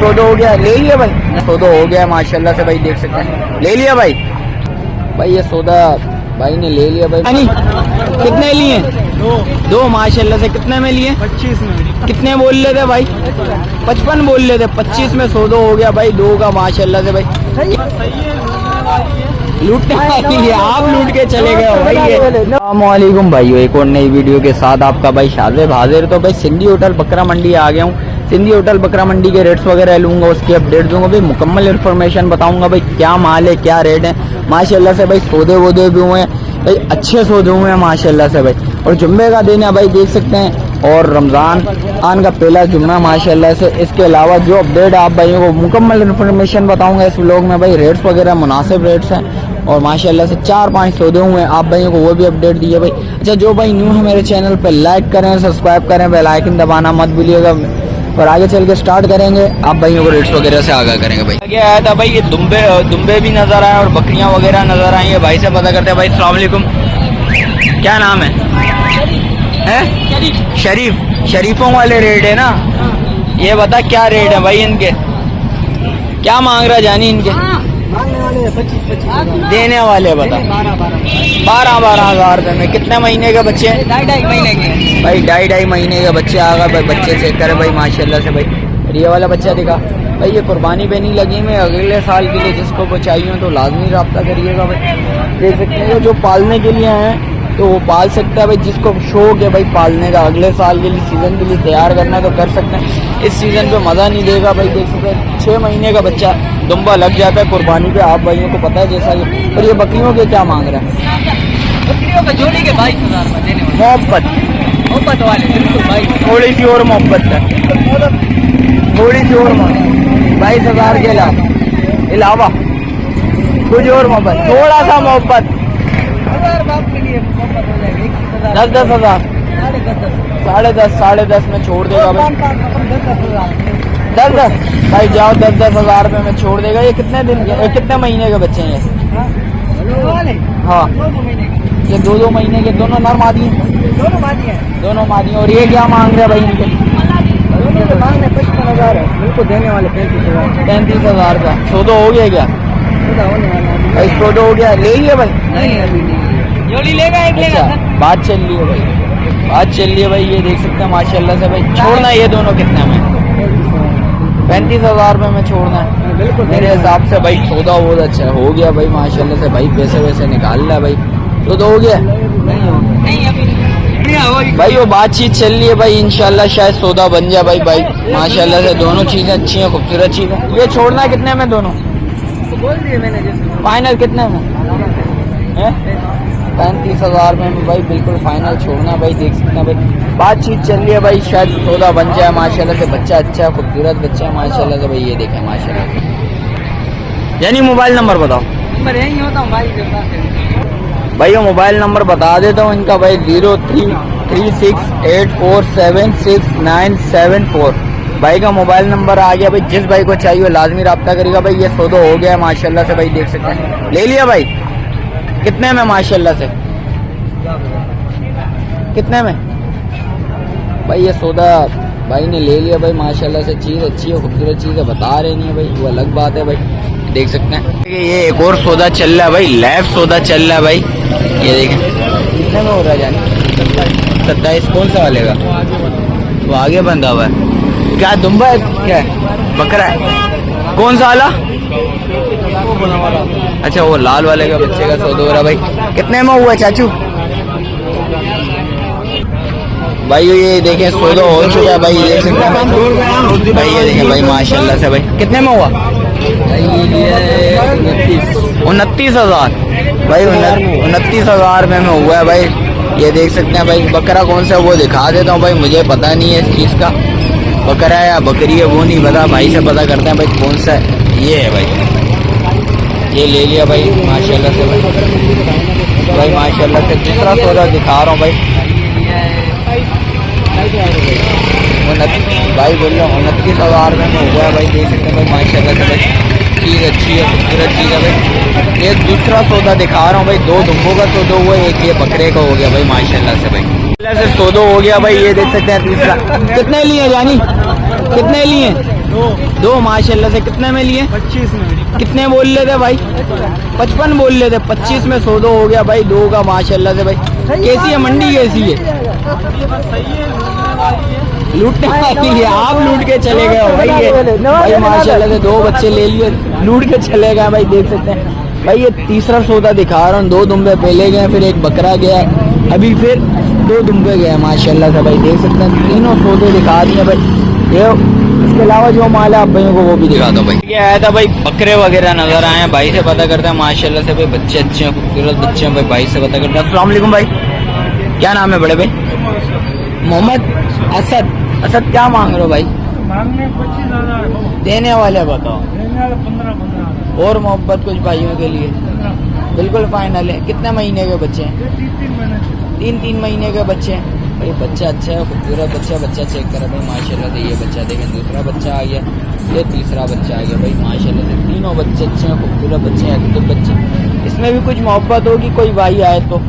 सौदा हो गया, ले लिया भाई, सौदा हो गया माशाल्लाह से भाई, देख सकते हैं, ले लिया भाई। भाई ये सौदा भाई ने ले लिया भाई। कितने लिए? दो माशाल्लाह से। कितने में लिए? 25 में। कितने बोल रहे थे भाई? 55 बोल रहे थे, 25 में सौदा हो गया भाई, दो का माशाल्लाह से भाई। लूटने के लिए आप लूट के चले गए हो भाई। अस्सलामुअलैकुम भाइयों, एक और नई वीडियो के साथ आपका भाई शाज़ेब हाजिर। तो भाई सिंधी होटल बकरा मंडी आ गया हूँ। सिंधी होटल बकरा मंडी के रेट्स वगैरह लूँगा, उसकी अपडेट दूंगा भाई, मुकम्मल इन्फॉर्मेशन बताऊंगा भाई, क्या माल है, क्या रेट है माशाल्लाह से भाई। सौदे वोदे भी हुए हैं भाई, अच्छे सौदे हुए हैं माशाल्लाह से भाई। और जुम्मे का दिन है भाई, देख सकते हैं, और रमज़ान आन का पहला जुम्मा माशाल्लाह से। इसके अलावा जो अपडेट आप भाइयों को मुकम्मल इन्फॉर्मेशन बताऊंगा इस व्लॉग में भाई। रेट्स वगैरह मुनासिब रेट्स हैं और माशाल्लाह से 4-5 सौदे हुए हैं, आप भाइयों को वो भी अपडेट दिए भाई। अच्छा, जो भाई न्यू है मेरे चैनल पर, लाइक करें, सब्सक्राइब करें, बेल आइकन दबाना मत भूलिएगा। और आगे चल के स्टार्ट करेंगे, आप भाइयों को रेट्स वगैरह से आगाह करेंगे भाई। आगे आया था भाई, ये दुम्बे भी नज़र आए और बकरियां वगैरह नज़र आई है। भाई से पता करते हैं भाई। अस्सलाम वालेकुम, क्या नाम है? शरीफ। शरीफों वाले रेट है ना? ये बता क्या रेट है भाई इनके, क्या मांग रहा जानी इनके? देने वाले बता 12-12 हज़ार रुपये में। कितने महीने के बच्चे हैं? 2.5 महीने के भाई, 2.5 महीने के बच्चे आ गए भाई। बच्चे चेक करे भाई माशाल्लाह से भाई। ये वाला बच्चा दिखा भाई, ये कुर्बानी पे नहीं लगी में, अगले साल के लिए जिसको को चाहिए तो लाजमी रब्ता करिएगा भाई। देख सकते हैं जो पालने के लिए हैं तो वो पाल सकता है भाई, जिसको शौक है भाई पालने का, अगले साल के लिए सीज़न के लिए तैयार करना है तो कर सकते हैं। इस सीज़न पे मज़ा नहीं देगा भाई। देख सकते हैं 6 महीने का बच्चा दुम्बा लग जाता है कुर्बानी पे, आप भाइयों को पता है जैसा कि। और ये बकरियों के क्या मांग रहा है? बकरियों का जोड़ी के 22,000 देने वाले। मोहब्बत वाले बिल्कुल भाई, थोड़ी सी और मोहब्बत है, थोड़ी सी और 22,000 के अलावा कुछ और मोहब्बत, थोड़ा सा मोहब्बत। 10-10 हज़ार, 10.5 में छोड़ देगा भाई। 10 भाई जाओ, 10 हज़ार रुपये में छोड़ देगा। ये कितने दिन के, कितने महीने के बच्चे हैं ये? हाँ, ये 2-2 महीने के, दोनों नर मादी हैं? दोनों मादी। और ये क्या मांग रहे हैं भाई इनके? 55,000 है, बिल्कुल देने वाले 35,000। 35,000 का सौदा हो गया क्या भाई? सौदा हो गया, ले लिया भाई? जोड़ी लेगा, एक लेगा। बात चल रही है भाई, बात चल रही है भाई। ये देख सकते हैं माशाल्लाह से भाई। छोड़ना ये दोनों कितने में? 35,000 रुपये में छोड़ना है बिल्कुल मेरे हिसाब से भाई। सौदा बहुत अच्छा हो गया भाई माशाल्लाह से भाई। पैसे वैसे निकाल रहा है भाई, सौदा हो गया भाई। वो बातचीत चल रही है भाई, इंशाल्लाह शायद सौदा बन जाए भाई। भाई माशाल्लाह से दोनों चीज़ें अच्छी हैं, खूबसूरत चीज़ है। ये छोड़ना है कितने में दोनों? बोल दिए मैंने, फाइनल कितने में है? 35,000 में भाई, बिल्कुल फाइनल छोड़ना भाई। देख सकते हैं भाई, बातचीत चल रही है भाई, शायद सौदा बन जाए माशाल्लाह से। बच्चा अच्छा है, खूबसूरत बच्चा है माशाल्लाह से भाई। ये देखें माशाल्लाह। यानी मोबाइल नंबर बताओ। नंबर यही होता हूँ भाई के पास। भाई वो मोबाइल नंबर बता देता हूँ इनका भाई, 033684769774। भाई का मोबाइल नंबर आ गया भाई। जिस भाई को चाहिए वो लाजमी रब्ता करेगा भाई। ये सौदा हो गया है माशाल्लाह से भाई, देख सकते हैं। ले लिया भाई? कितने में माशाल्लाह से? कितने में भाई? ये सौदा भाई ने ले लिया भाई माशाल्लाह से। चीज़ अच्छी है, खूबसूरत चीज़ है, बता रहे नहीं है भाई, वो अलग बात है भाई। देख सकते हैं ये एक और सौदा चल रहा है भाई, लाइव सौदा चल रहा है भाई। ये देखें कितने में हो रहा है जानी? 27। कौन सा वाले का? वो आगे बंधा हुआ है क्या? दुम्बा है क्या है? बकरा है? कौन सा वाला? अच्छा, वो लाल वाले का बच्चे का सौदा हो रहा भाई। कितने में हुआ चाचू? भाई ये देखें सौदा हो चुका है भाई, देख सकते हैं भाई। ये देखें भाई माशाल्लाह से भाई। कितने में हुआ? 29,000 भाई। 29,000 में हुआ है भाई। ये देख सकते हैं भाई। बकरा कौन सा वो दिखा देता हूँ भाई, मुझे पता नहीं है इस चीज़ का, बकरा है या बकरी है वो नहीं पता। भाई से पता करते हैं भाई कौन सा है। ये है भाई, ये ले लिया भाई माशाल्लाह से भाई माशाल्लाह से। दूसरा सौदा दिखा रहा हूँ भाई, भाई बोल रहा हूँ 29,000 में हुआ है भाई। देख सकते हैं भाई माशाल्लाह से भाई। चीज़ अच्छी है, खूबसूरत चीज़ है भाई। ये दूसरा सौदा दिखा रहा हूँ भाई। 2 दुम्बों का सौदा हुआ है, एक ये बकरे का हो गया भाई माशाल्लाह से भाई। से सौदा हो गया भाई। ये देख सकते हैं तीसरा। कितने लिए जानी? कितने लिए? दो माशाल्लाह से। कितने में लिए? 25 में। कितने बोल रहे थे भाई? 55 बोल रहे थे। 25 में सौदा हो गया भाई, दो का माशाल्लाह से भाई। कैसी है मंडी, कैसी है? लूटने वाली है, आप लूट के चले गए हो भाई। ये भाई माशाल्लाह से 2 बच्चे ले लिए, लूट के चले गए भाई, देख सकते हैं भाई। ये तीसरा सौदा दिखा रहा हूँ। 2 दुम्बे पहले गए, फिर एक बकरा गया, अभी फिर 2 दुम्बे गए माशाल्लाह से भाई, देख सकते हैं। तीनों सौदे दिखा दिए भाई। ये इसके अलावा जो माल है आप भाइयों को वो भी दिखा दो भाई। ये आया था भाई, बकरे वगैरह नजर आए हैं, भाई से पता करते हैं माशाल्लाह से भाई। बच्चे अच्छे हैं, खूबसूरत बच्चे हैं भाई, भाई से पता करते हैं। अस्सलाम वालेकुम भाई, क्या नाम है बड़े भाई? मोहम्मद असद। असद क्या मांग रहे हो भाई? मांगने 25,000, देने वाले बताओ। देने वाले 15,000 और मोहब्बत कुछ भाइयों के लिए बिल्कुल फाइनल है। कितने महीने के बच्चे हैं? 3 महीने। 3 महीने के बच्चे हैं भाई। बच्चा अच्छा है, खूबसूरत बच्चा। बच्चा चेक करा भाई माशाल्लाह से। ये बच्चा देखें, दूसरा बच्चा आ गया, ये तीसरा बच्चा आ गया भाई माशाल्लाह से। तीनों बच्चे अच्छे हैं, खूबसूरत बच्चे हैं, एक्टिव बच्चे। इसमें भी कुछ मोहब्बत होगी, कोई भाई आए तो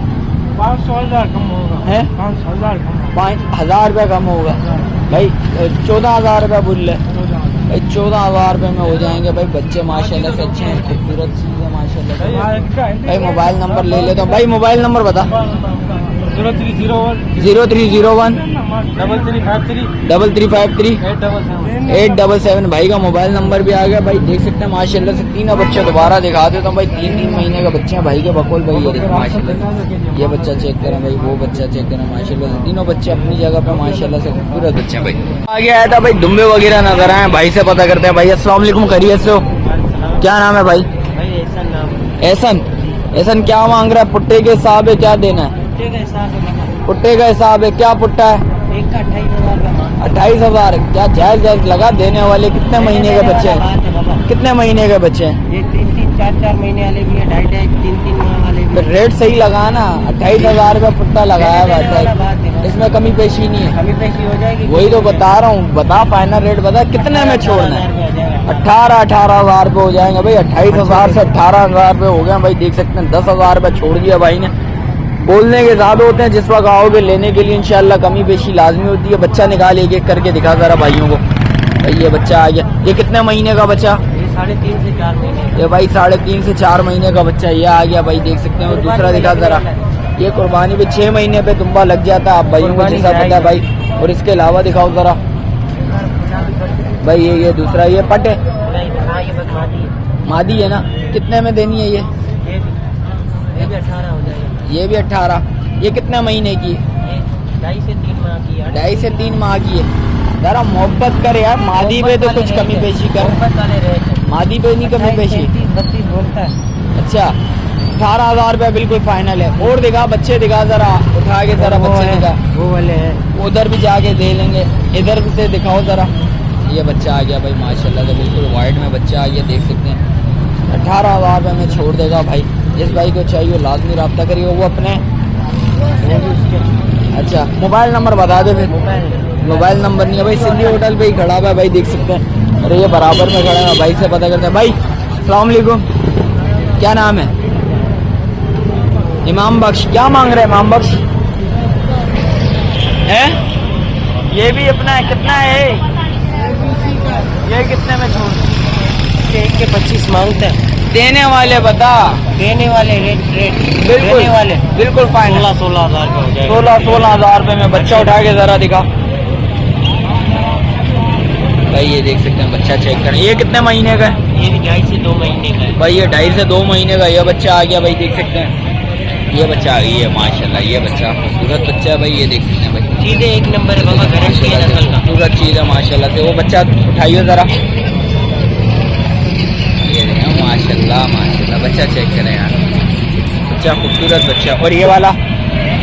500,000 कम होगा है। 5,000 कम, 5,000 रुपये कम होगा भाई। 14,000 रुपये बोल रहे भाई। 14,000 रुपये में हो जाएंगे भाई। बच्चे माशाल्लाह से अच्छे हैं, खूबसूरत चीज़ है माशाल्लाह से भाई। मोबाइल नंबर ले लेता हूँ भाई। मोबाइल नंबर बता। 0301 0301 3353 3353 877। 877 भाई का मोबाइल नंबर भी आ गया भाई, देख सकते हैं माशाल्लाह से। तीनों बच्चे दोबारा दिखा देता हूँ भाई। 3 महीने का बच्चे हैं भाई के बकौल भाई। ये देखो माशाल्लाह से। ये बच्चा चेक करें भाई, वो बच्चा चेक करें माशाल्लाह से। तीनों बच्चे अपनी जगह पे माशाल्लाह से खूबसूरत बच्चे हैं भाई। आगे आया था भाई, दुम्बे वगैरह नजर आए, भाई से पता करते हैं भाई। अस्सलाम वालेकुम, खैरियत से हो? क्या नाम है भाई? भाई ऐसा नाम एहसन। एहसन क्या मांग रहा है? पुट्टे के हिसाब है, क्या देना है? पुट्टे का हिसाब है, पुट्टे का हिसाब है। क्या पुट्टा है? एक का 28,000 का मांग। 28,000। क्या जायज जायज लगा देने वाले? कितने महीने के बच्चे हैं? बात है बाबा। कितने महीने के बच्चे हैं? ये 3-3, 4-4 महीने वाले भी है, 2.5, 3-3 माह वाले भी फिर है। रेट सही लगा ना। 28,000 का पुट्टा लगाया हुआ देने वाला बात है है, बाबा। इसमें कमी पेशी नहीं है। कमी पेशी हो जाएगी। वही तो बता रहा हूँ, बता फाइनल रेट बता, कितने में छोड़ना है? 18,000 रुपये हो जाएंगे भाई। 28,000 से 18,000 रुपये हो गए भाई, देख सकते हैं। 10,000 रुपये छोड़ दिया भाई ने। बोलने के ज्यादा होते हैं, जिस वक्त आओगे लेने के लिए इंशाल्लाह कमी पेशी लाजमी होती है। बच्चा निकाल एक एक करके दिखा जरा भाइयों को भाई। ये बच्चा आ गया। ये कितने महीने का बच्चा? ये 3.5 से 4 महीने। ये भाई 3.5 से 4 महीने का बच्चा ये आ गया भाई, देख सकते हैं। और दूसरा दिखा जरा। ये कुर्बानी पे 6 महीने पे दुम्बा लग जाता है, आप भाइयों को जैसा पता है भाई। और इसके अलावा दिखाओ जरा भाई। ये दूसरा, ये पट है, हाँ ये बस मादी है। मादी है ना। कितने में देनी है ये? ये भी 18 हो जाएगा। ये भी 18। ये कितने महीने की? ये 2.5 से 3 माह की है। 2.5 से 3 माह की है। जरा मोहब्बत कर यार, मादी पे तो कुछ कमी पेशी कर। मोहब्बत वाले रेट है। मादी पे नहीं कमी पेशी। 32 बोलता है। अच्छा, 18,000 रुपये बिल्कुल फाइनल है। और दिखा बच्चे, दिखा जरा, उठा के जरा बच्चे दिखा। वो वाले है। उधर भी जाके दे लेंगे, इधर से दिखाओ जरा। ये बच्चा आ गया भाई माशाल्लाह से, बिल्कुल वाइट में बच्चा आ गया, देख सकते हैं। 18,000 रुपये में छोड़ देगा भाई। जिस भाई को चाहिए वो लाजमी रब्ता करिए। वो अपने अच्छा मोबाइल नंबर बता दे फिर। मोबाइल नंबर नहीं है भाई, सिंधी होटल पे ही खड़ा हुआ है भाई, देख सकते हैं। अरे ये बराबर में खड़ा है भाई, से पता करते हैं भाई। अस्सलाम वालेकुम, क्या नाम है? इमाम बख्श। क्या मांग रहे हैं इमाम बख्श? है ये भी अपना है। कितना है ये? कितने में छोड़? एक के 25 मांगते हैं। देने वाले बता। देने वाले रेट बिल्कुल देने वाले बिल्कुल फाइनल। 16,000 का हो जाएगा। 16,000 रुपये में बच्चा उठा के जरा दिखा भाई। ये देख सकते हैं, बच्चा चेक करें। ये कितने महीने का है? ये भी 2.5 से 2 महीने का है भाई। ये 2.5 से 2 महीने का ये बच्चा आ गया भाई, देख सकते हैं। ये बच्चा आ गई है माशाल्लाह। ये बच्चा खूबसूरत बच्चा है भाई, ये देख सकते हैं भाई। चीजें एक नंबर है बाबा, गारंटी है नस्ल का। खूबसूरत चीज़ है माशाल्लाह से। वो बच्चा उठाइए जरा। ये देखें माशाल्लाह माशाल्लाह, बच्चा चेक करें यार, बच्चा खूबसूरत बच्चा। और ये वाला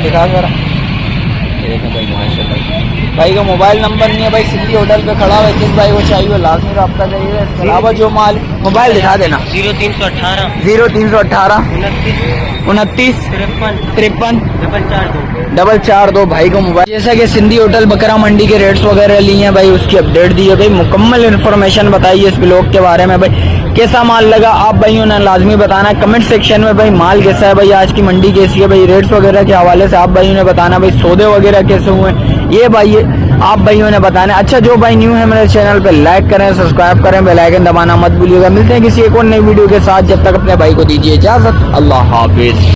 दिखा जरा। ये देखें भाई माशाल्लाह। भाई का मोबाइल नंबर नहीं है भाई, सिंधी होटल पे खड़ा हुआ है। जिस भाई को चाहिए वो लाजमी रब्ता करिए। इसके अलावा जो माल, मोबाइल दिखा देना। 0318 0318 29 29 53 53 442 442 भाई को मोबाइल। जैसा कि सिंधी होटल बकरा मंडी के रेट्स वगैरह लिए हैं भाई, उसकी अपडेट दी है भाई। मुकम्मल इन्फॉर्मेशन बताइए इस ब्लॉग के बारे में भाई। कैसा माल लगा आप भाइयों ने लाजमी बताना है कमेंट सेक्शन में भाई। माल कैसा है भाई, आज की मंडी कैसी है भाई, रेट्स वगैरह के हवाले से आप भाइयों ने बताना भाई। सौदे वगैरह कैसे हुए ये भाई आप भाइयों ने बताना। अच्छा जो भाई न्यू है मेरे चैनल पे लाइक करें, सब्सक्राइब करें, बेल आइकन दबाना मत भूलिएगा। मिलते हैं किसी एक और नई वीडियो के साथ, जब तक अपने भाई को दीजिए इजाजत। अल्लाह हाफिज।